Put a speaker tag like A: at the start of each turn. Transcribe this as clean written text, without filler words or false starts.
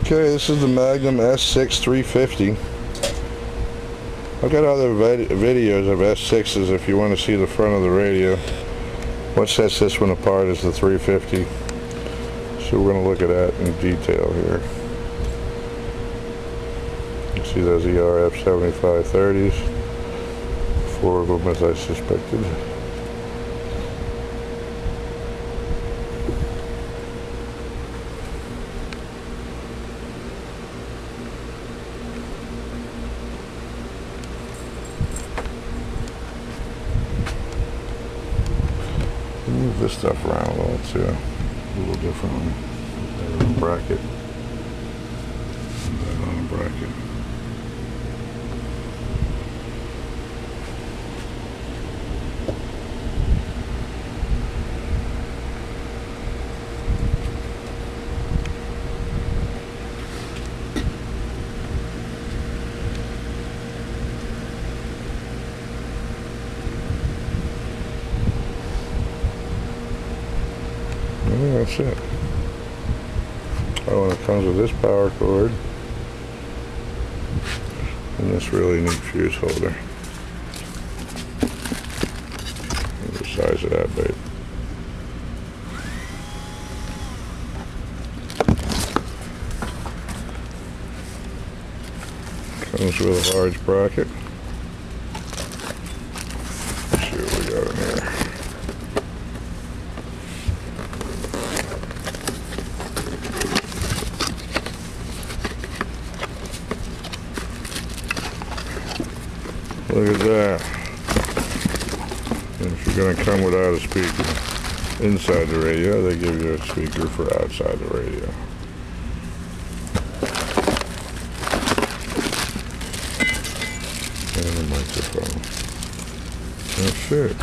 A: Okay, this is the Magnum S 350. I've got other videos of S6s if you want to see the front of the radio. What sets this one apart is the 350. So we're going to look at that in detail here. You see those ERF 7530s. 4 of them as I suspected. Move this stuff around a little too, a little differently. Put that on a bracket. Put that on a bracket. And that's it. Oh, and it comes with this power cord and this really neat fuse holder. The size of that babe. Comes with a large bracket. Let's see what we got in here. Look at that. And if you're going to come without a speaker inside the radio, they give you a speaker for outside the radio. And a microphone. That's it.